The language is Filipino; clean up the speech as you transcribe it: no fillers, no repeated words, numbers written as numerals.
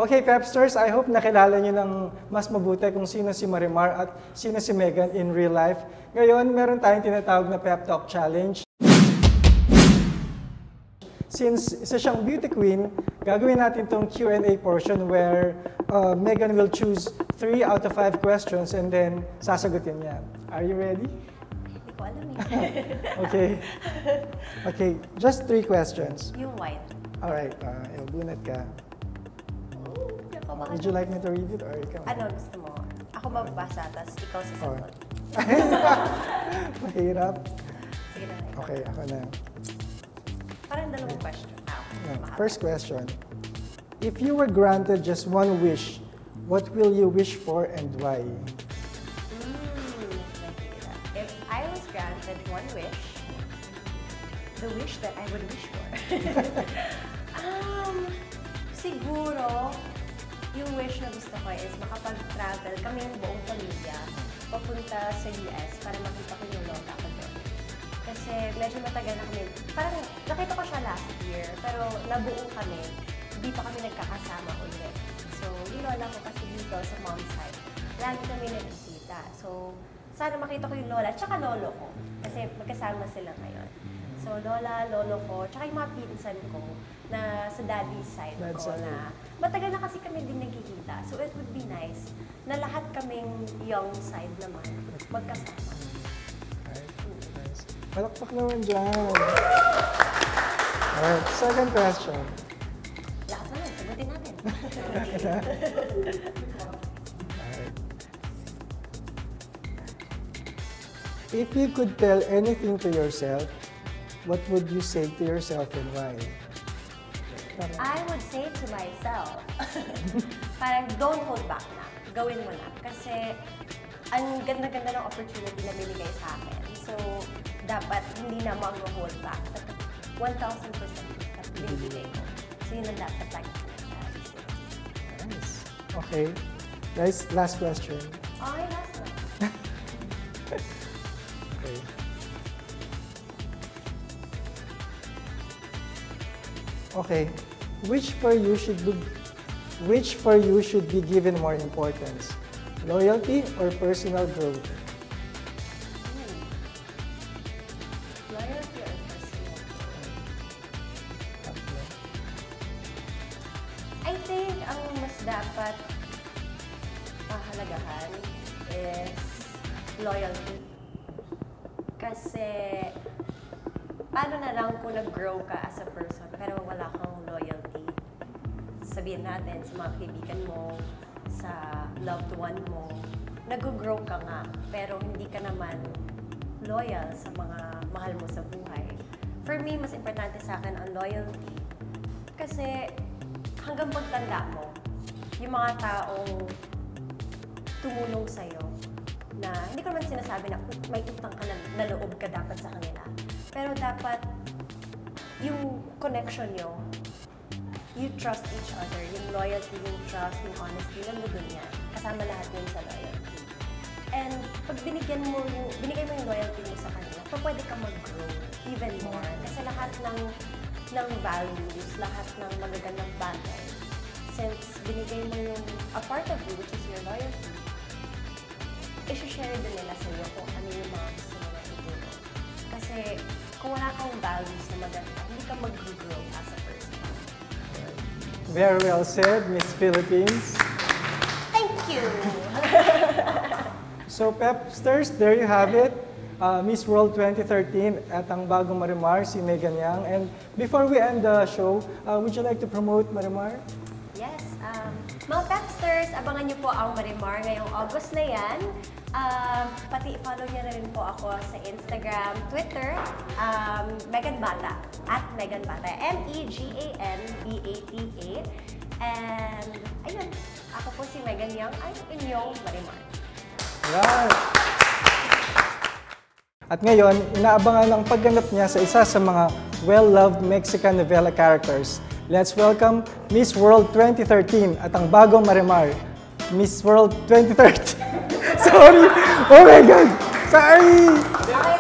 Okay, Pepsters, I hope nakilala niyo ng mas mabuti kung sino si Marimar at sino si Megan in real life. Ngayon, meron tayong tinatawag na Pep Talk Challenge. Since isa siyang beauty queen, gagawin natin itong Q&A portion where Megan will choose 3 out of 5 questions and then sasagutin niya. Are you ready? Hindi ko alam eh. Okay. Okay, just 3 questions. Yung white. Alright, bunat ka. Would you like me to read it or ikaw? Ano gusto mo? Ako mababasa, tapos ikaw sasagot. Mahirap. Sige na. Okay, ako na. Parang dalawang question. First question. If you were granted just one wish, what will you wish for and why? If I was granted one wish, the wish that I would wish for. Siguro, yung wish na gusto ko is makapag-travel kaming buong pamilya papunta sa US para makita ko yung lola ko doon. Kasi medyo matagal na kami, parang nakita ko siya last year, pero nabuo kami, hindi pa kami nagkakasama ulit. So, yung lola ko kasi dito sa mom's side, lagi kami nagkikita. So, sana makita ko yung lola, tsaka lolo ko, kasi magkasama sila ngayon. So, lola, lolo ko, tsaka yung mga pinsan ko na sa daddy's side ko na matagal na kasi kami din nagkikita. So, it would be nice na lahat kaming young side naman magkasama. Palakpak naman dyan. Alright, second question. Lakas naman, sagutin natin. Alright. If you could tell anything to yourself, what would you say to yourself and why? I would say to myself, parang don't hold back na. Gawin mo na. Kasi ang ganda-ganda ng opportunity na binigay sa akin. So, dapat hindi na mag-hold back. 1,000% na binibigay ko. So, yun ang dapat lagi ko na. Nice. Okay. Guys, last question. Okay, last one. Okay. Okay. Which for you should be given more importance? Loyalty or personal growth? Loyalty or personal growth? I think ang mas dapat pahalagahan is loyalty. Kasi paano na lang kung nag-grow ka as a person pero wala kang loyalty? Sabihin natin sa mga kaibigan mo, sa loved one mo, nag-grow ka nga pero hindi ka naman loyal sa mga mahal mo sa buhay. For me, mas importante sa akin ang loyalty. Kasi hanggang pagtanda mo, yung mga taong tumulong sa'yo, na hindi ko naman sinasabi na may utang ka na loob ka dapat sa kanila. Pero dapat yung connection nyo, you trust each other, yung loyalty, yung trust, yung honesty, nandun yan. Kasama lahat yun sa loyalty. And pag binigay mo yung loyalty mo sa kanila, pwede ka mag-grow even more. Kasi lahat ng values, lahat ng magagandang bagay, since binigay mo yung a part of you, which is your loyalty, i-share din nila sa iyo kung ano yung mga gusto nila itulong. Kasi kung wala kang values na maganda, hindi ka mag-grow as a person. Very well said, Miss Philippines. Thank you! So, Pepsters, there you have it. Miss World 2013 at ang bagong Marimar, si Megan Yang. And before we end the show, would you like to promote Marimar? Yes. Mga Pepsters, abangan niyo po ang Marimar ngayong August na yan. Pati i-follow niyo na rin po ako sa Instagram, Twitter, Megan Bata, at Megan Bata, MEGANBATA. And ayun, ako po si Megan Yang, ang inyong Marimar. Right. At ngayon, inaabangan ang pagganap niya sa isa sa mga well-loved Mexican novela characters. Let's welcome Miss World 2013 at ang bagong Marimar, Miss World 2013. Sorry! Oh my God! Sorry! Okay